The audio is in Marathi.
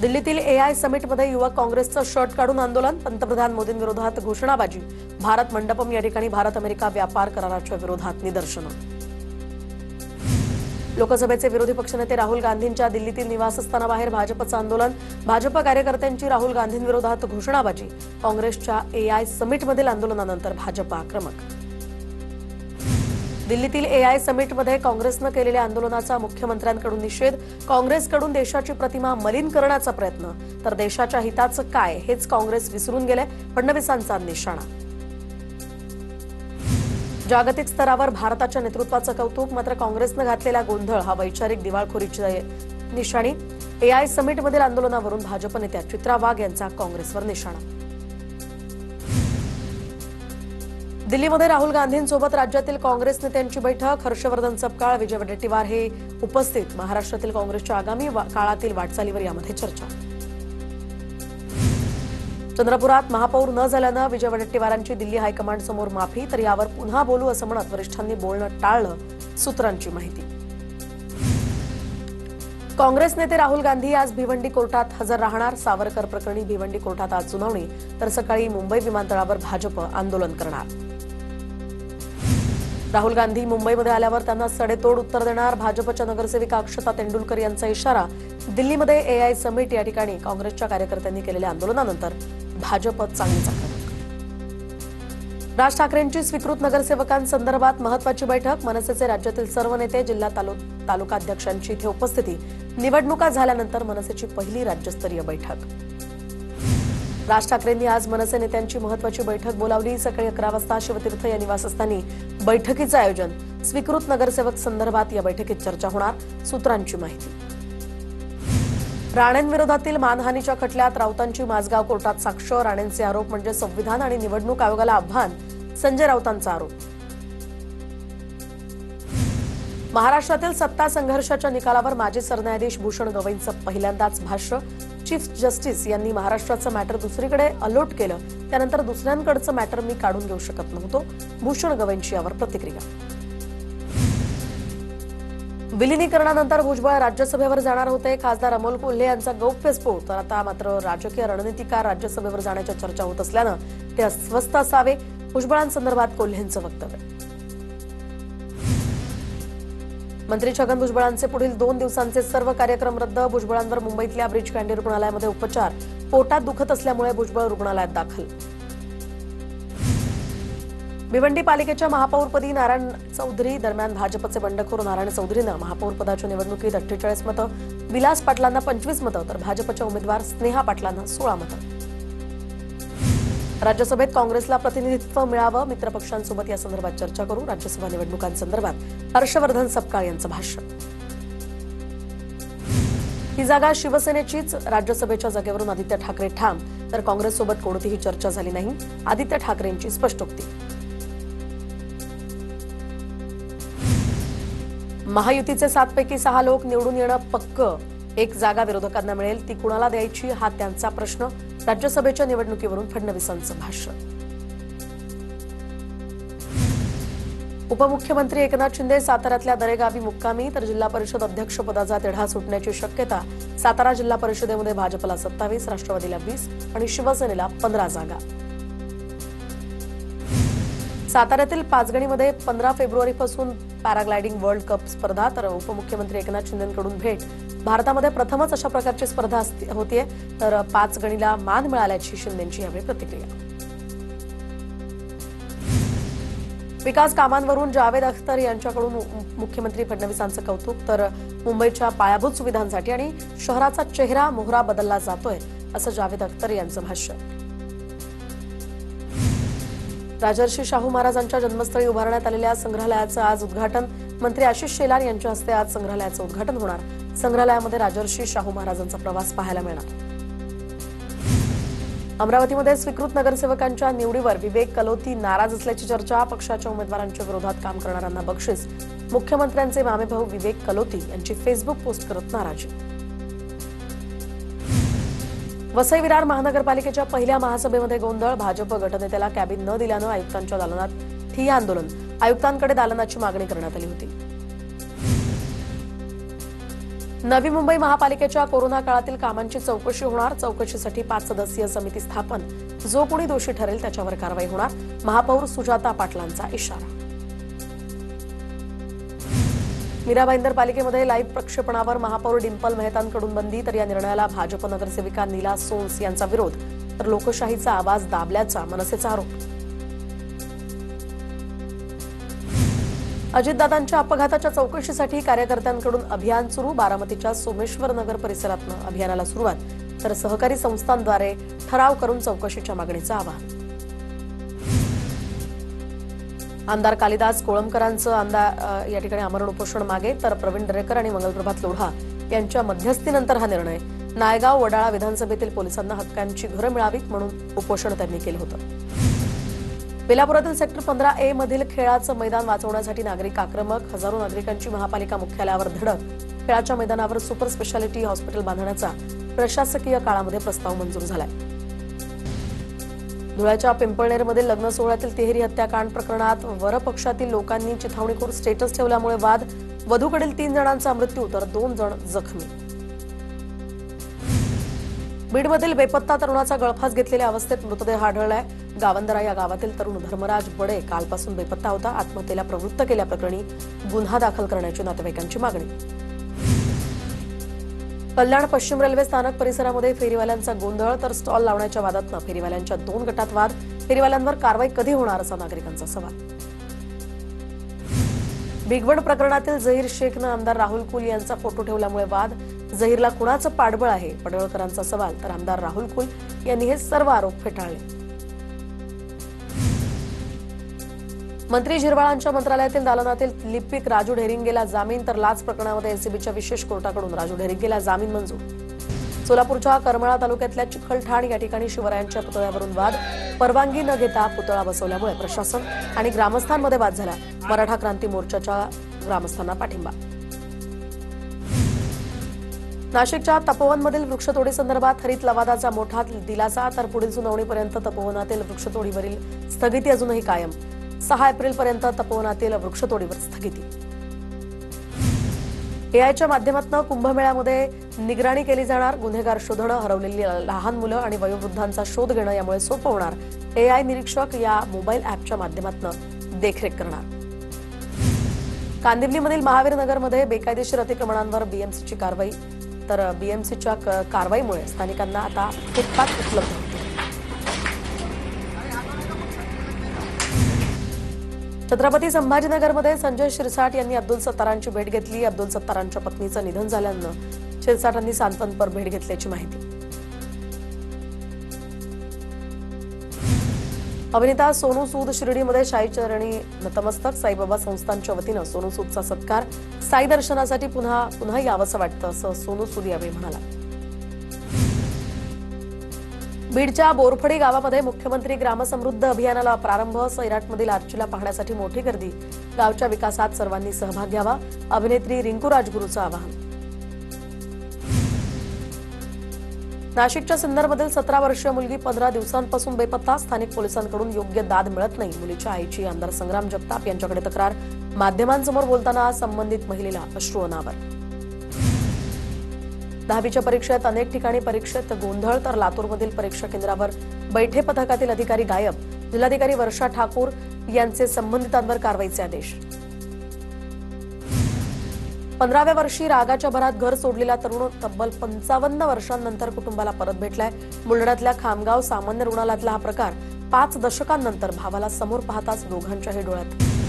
दिल्लीतील एआय समिटमध्ये युवक काँग्रेसचं शर्ट काढून आंदोलन, पंतप्रधान मोदींविरोधात घोषणाबाजी, भारत मंडपम या ठिकाणी भारत अमेरिका व्यापार कराराच्या विरोधात निदर्शनं. लोकसभेचे विरोधी पक्षनेते राहुल गांधींच्या दिल्लीतील निवासस्थानाबाहेर भाजपचं आंदोलन, भाजप कार्यकर्त्यांची राहुल गांधींविरोधात घोषणाबाजी, काँग्रेसच्या एआय समिटमधील आंदोलनानंतर भाजप आक्रमक. दिल्लीतील एआय समिटमध्ये काँग्रेसनं केलेल्या आंदोलनाचा मुख्यमंत्र्यांकडून निषेध, काँग्रेसकडून देशाची प्रतिमा मलिन करण्याचा प्रयत्न, तर देशाच्या हिताचं काय हेच काँग्रेस विसरून गेले, फडणवीसांचा निशाणा. जागतिक स्तरावर भारताच्या नेतृत्वाचं कौतुक, मात्र काँग्रेसनं घातलेला गोंधळ हा वैचारिक दिवाळखोरीची निशाणी. एआय समिटमधील आंदोलनावरून भाजप नेत्या चित्रा वाघ यांचा काँग्रेसवर निशाणा. दिल्लीमध्ये राहुल गांधींसोबत राज्यातील काँग्रेस नेत्यांची बैठक, हर्षवर्धन सपकाळ, विजय वडेट्टीवार हे उपस्थित. महाराष्ट्रातील काँग्रेसच्या आगामी काळातील वाटचालीवर यामध्ये चर्चा. चंद्रपुरात महापौर न झाल्यानं विजय वडेट्टीवारांची दिल्ली हायकमांड समोर माफी, तर यावर पुन्हा बोलू असं म्हणत वरिष्ठांनी बोलणं टाळलं, सूत्रांची माहिती. काँग्रेस नेते राहुल गांधी आज भिवंडी कोर्टात हजर राहणार. सावरकर प्रकरणी भिवंडी कोर्टात आज सुनावणी, तर सकाळी मुंबई विमानतळावर भाजप आंदोलन करणार. राहुल गांधी मुंबईमध्ये आल्यावर त्यांना सडेतोड उत्तर देणार. भाजपच्या नगरसेविका अक्षता तेंडुलकर यांचा इशारा. दिल्लीमध्ये एआय समिट या ठिकाणी काँग्रेसच्या कार्यकर्त्यांनी केलेल्या आंदोलनानंतर भाजप चांगलीच आक्रमक. राज ठाकरेंची स्वीकृत नगरसेवकांसंदर्भात महत्वाची बैठक, मनसेचे राज्यातील सर्व नेते, जिल्हा तालुका अध्यक्षांची इथे उपस्थिती. निवडणुका झाल्यानंतर मनसेची पहिली राज्यस्तरीय बैठक. राज ठाकरेंनी आज मनसे नेत्यांची महत्वाची बैठक बोलावली. सकाळी 11 वाजता शिवतीर्थ या निवासस्थानी बैठकीचं आयोजन. स्वीकृत नगरसेवक संदर्भात या बैठकीत चर्चा होणार, सूत्रांची माहिती. राणेंविरोधातील मानहानीच्या खटल्यात राऊतांची माझगाव कोर्टात साक्ष. राणेंचे आरोप म्हणजे संविधान आणि निवडणूक आयोगाला आव्हान, संजय राऊतांचा आरोप. महाराष्ट्रातील सत्ता संघर्षाच्या निकालावर माजी सरन्यायाधीश भूषण गवईंचं पहिल्यांदाच भाष्य. चीफ जस्टिस यांनी महाराष्ट्राचं मॅटर दुसरीकडे अलॉट केलं, त्यानंतर दुसऱ्यांकडचं मॅटर मी काढून घेऊ शकत नव्हतो, भूषण गवईंची यावर प्रतिक्रिया. विलिनीकरणानंतर भुजबळ राज्यसभेवर जाणार होते. खासदार अमोल कोल्हे यांचा गौप्यस्फोट, तर आता मात्र राजकीय रणनीतिकार राज्यसभेवर जाण्याच्या चर्चा होत असल्यानं ते अस्वस्थ असावे, भुजबळांसंदर्भात कोल्हेंचं वक्तव्य. मंत्री छगन भुजबळांचे पुढील 2 दिवसांचे सर्व कार्यक्रम रद्द. भुजबळांवर मुंबईतल्या ब्रिज कँडी रुग्णालयामध्ये उपचार, पोटात दुखत असल्यामुळे भुजबळ रुग्णालयात दाखल. भिवंडी पालिकेच्या महापौरपदी नारायण चौधरी, दरम्यान भाजपचे बंडखोर नारायण चौधरीनं महापौरपदाच्या निवडणुकीत 48 मतं, विलास पाटलांना 25 मतं, तर भाजपच्या उमेदवार स्नेहा पाटलांना 16 मतं. राज्यसभेत काँग्रेसला प्रतिनिधित्व मिळावं, मित्रपक्षांसोबत या संदर्भात चर्चा करू. राज्यसभा निवडणुकांसंदर्भात हर्षवर्धन सपकाळ यांचं भाष्य. ही जागा शिवसेनेचीच, राज्यसभेच्या जागेवरून आदित्य ठाकरे ठाम, तर काँग्रेससोबत कोणतीही चर्चा झाली नाही, आदित्य ठाकरेंची स्पष्टोक्ती. महायुतीचे 7 पैकी 6 लोक निवडून येणं पक्क, 1 जागा विरोधकांना मिळेल, ती कुणाला द्यायची हा त्यांचा प्रश्न. राज्यसभेच्या निवडणुकीवरून फडणवीसांचं भाष्य. उपमुख्यमंत्री एकनाथ शिंदे साताऱ्यातल्या दरेगावी मुक्कामी, तर जिल्हा परिषद अध्यक्षपदाचा तिढा सुटण्याची शक्यता. सातारा जिल्हा परिषदेमध्ये भाजपला 27, राष्ट्रवादीला 20 आणि शिवसेनेला 15 जागा. साताऱ्यातील पाचगणीमध्ये 15 फेब्रुवारीपासून पॅराग्लायडिंग वर्ल्ड कप स्पर्धा, तर उपमुख्यमंत्री एकनाथ शिंदेंकडून भेट. भारतामध्ये प्रथमच अशा प्रकारची स्पर्धा होतीये, तर 5 गणीला मान मिळाल्याची शिंदेंची यावेळी प्रतिक्रिया. विकास कामांवरून जावेद अख्तर यांच्याकडून मुख्यमंत्री फडणवीसांचं कौतुक, तर मुंबईच्या पायाभूत सुविधांसाठी आणि शहराचा चेहरा मोहरा बदलला जातोय, असं जावेद अख्तर यांचं भाष्य. राजर्षी शाहू महाराजांच्या जन्मस्थळी उभारण्यात आलेल्या संग्रहालयाचं आज उद्घाटन. मंत्री आशिष शेलार यांच्या हस्ते आज संग्रहालयाचं उद्घाटन होणार. संग्रहालयामध्ये राजर्षी शाहू महाराजांचा प्रवास पाहायला मिळणार. अमरावतीमध्ये स्वीकृत नगरसेवकांच्या निवडीवर विवेक कलोती नाराज असल्याची चर्चा. पक्षाच्या उमेदवारांच्या विरोधात काम करणाऱ्यांना बक्षीस. मुख्यमंत्र्यांचे मामेभाऊ विवेक कलोती यांची फेसबुक पोस्ट करत नाराजी. वसई विरार महानगरपालिकेच्या पहिल्या महासभेमध्ये गोंधळ. भाजप गटनेत्याला कॅबिन न दिल्यानं आयुक्तांच्या दालनात ठिय्या आंदोलन. आयुक्तांकडे दालनाची मागणी करण्यात आली होती. नवी मुंबई महापालिकेच्या कोरोना काळातील कामांची चौकशी होणार. चौकशीसाठी 5 सदस्यीय समिती स्थापन. जो कोणी दोषी ठरेल त्याच्यावर कारवाई होणार. महापौर सुजाता पाटलांचा इशारा. मीरा भाईंदर पालिकेमध्ये लाईव्ह प्रक्षेपणावर महापौर डिंपल मेहतांकडून बंदी. तर या निर्णयाला भाजप नगरसेविका नीला सोन्स यांचा विरोध. तर लोकशाहीचा आवाज दाबल्याचा मनसेचा आरोप. अजितदादांच्या अपघाताच्या चौकशीसाठी कार्यकर्त्यांकडून अभियान सुरू. बारामतीच्या सोमेश्वर नगर परिसरातनं अभियानाला सुरुवात. तर सहकारी संस्थांद्वारे ठराव करून चौकशीच्या मागणीचं आवाहन. आमदार कालिदास कोळंबकरांचं या ठिकाणी आमरण उपोषण मागे. तर प्रवीण दरेकर आणि मंगलप्रभात लोढा यांच्या मध्यस्थीनंतर हा निर्णय. नायगाव वडाळा विधानसभेतील पोलिसांना हक्कांची घरं मिळावीत म्हणून उपोषण त्यांनी केलं होतं. बेलापुरातील सेक्टर 15A मधील खेळाचं मैदान वाचवण्यासाठी नागरिक आक्रमक. हजारो नागरिकांची महापालिका मुख्यालयावर धडक. खेळाच्या मैदानावर सुपर स्पेशालिटी हॉस्पिटल बांधण्याचा प्रशासकीय काळामध्ये प्रस्ताव मंजूर झालाय. धुळ्याच्या पिंपळनेरमधील लग्न सोहळ्यातील तिहेरी हत्याकांड प्रकरणात वरपक्षातील लोकांनी चिथावणीखोर स्टेटस ठेवल्यामुळे वाद. वधूकडील 3 जणांचा मृत्यू तर 2 जण जखमी. बीडमधील बेपत्ता तरुणाचा गळफास घेतलेल्या अवस्थेत मृतदेह आढळलाय. गावंदरा या गावातील तरुण धर्मराज बडे कालपासून बेपत्ता होता. आत्महत्येला प्रवृत्त केल्याप्रकरणी गुन्हा दाखल करण्याची नातेवाईकांची मागणी. कल्याण पश्चिम रेल्वे स्थानक परिसरामध्ये फेरीवाल्यांचा गोंधळ. तर स्टॉल लावण्याच्या वादातनं फेरीवाल्यांच्या 2 गटात वाद. फेरीवाल्यांवर कारवाई कधी होणार असा नागरिकांचा सवाल. भिगवण प्रकरणातील झहीर शेखनं आमदार राहुल कुल यांचा फोटो ठेवल्यामुळे वाद. झहीरला कुणाचं पाठबळ आहे पडळकरांचा सवाल. तर आमदार राहुल कुल यांनी हे सर्व आरोप फेटाळले. मंत्री झिरवाळांच्या मंत्रालयातील दालनातील लिपिक राजू ढेरिंगेला जामीन. तर लाच प्रकरणामध्ये एसीबीच्या विशेष कोर्टाकडून राजू ढेरिंगेला जामीन मंजूर. सोलापूरच्या करमाळा तालुक्यातल्या चिखलठाण या ठिकाणी शिवरायांच्या पुतळ्यावरून वाद. परवानगी न घेता पुतळा बसवल्यामुळे प्रशासन आणि ग्रामस्थांमध्ये वाद झाला. मराठा क्रांती मोर्चाच्या ग्रामस्थांना पाठिंबा. नाशिकच्या तपोवनमधील वृक्षतोडी संदर्भात हरित लवादाचा मोठा दिलासा. तर पुढील सुनावणीपर्यंत तपोवनातील वृक्षतोडीवरील स्थगिती अजूनही कायम. 6 एप्रिलपर्यंत तपोवनातील वृक्षतोडीवर स्थगिती. एआयच्या माध्यमातून कुंभमेळ्यामध्ये निगराणी केली जाणार. गुन्हेगार शोधणं, हरवलेली लहान मुलं आणि वयोवृद्धांचा शोध घेणं यामुळे सोपं होणार. एआय निरीक्षक या मोबाईल ॲपच्या माध्यमातून देखरेख करणार. कांदिवलीमधील महावीर नगरमध्ये बेकायदेशीर अतिक्रमणांवर बीएमसीची कारवाई. तर बीएमसीच्या कारवाईमुळे स्थानिकांना आता फुटपाथ उपलब्ध होतील. छत्रपती संभाजीनगरमध्ये संजय शिरसाट यांनी अब्दुल सत्तारांची भेट घेतली. अब्दुल सत्तारांच्या पत्नीचं निधन झाल्यानं शिरसाटांनी सांत्वनपर भेट घेतल्याची माहिती. अभिनेता सोनू सूद शिर्डीमध्ये साई चरणी नतमस्तक. साईबाबा संस्थानच्या वतीनं सोनू सूदचा सत्कार. साई दर्शनासाठी पुन्हा यावंसं वाटतं असं सोनू सूद यावेळी म्हणाला. बीडच्या बोरफडी गावामध्ये मुख्यमंत्री ग्रामसमृद्ध अभियानाला प्रारंभ. सैराटमधील आर्चीला पाहण्यासाठी मोठी गर्दी. गावच्या विकासात सर्वांनी सहभाग घ्यावा. अभिनेत्री रिंकू राजगुरूचं आवाहन. नाशिकच्या सिन्नरमधील 17 वर्षीय मुलगी 15 दिवसांपासून बेपत्ता. स्थानिक पोलिसांकडून योग्य दाद मिळत नाही. मुलीच्या आईची आमदार संग्राम जगताप यांच्याकडे तक्रार. माध्यमांसमोर बोलताना संबंधित महिलेला अश्रू अनावर. 10वीच्या परीक्षेत अनेक ठिकाणी परीक्षेत गोंधळ. तर लातूरमधील परीक्षा केंद्रावर बैठे पथकातील अधिकारी गायब. जिल्हाधिकारी वर्षा ठाकूर यांचे संबंधितांवर कारवाईचे आदेश. 15व्या वर्षी रागाच्या भरात घर सोडलेला तरुण तब्बल 55 वर्षांनंतर कुटुंबाला परत भेटलाय. बुलढाण्यातल्या खामगाव सामान्य रुग्णालयातला हा प्रकार. 5 दशकांनंतर भावाला समोर पाहताच दोघांच्याही डोळ्यात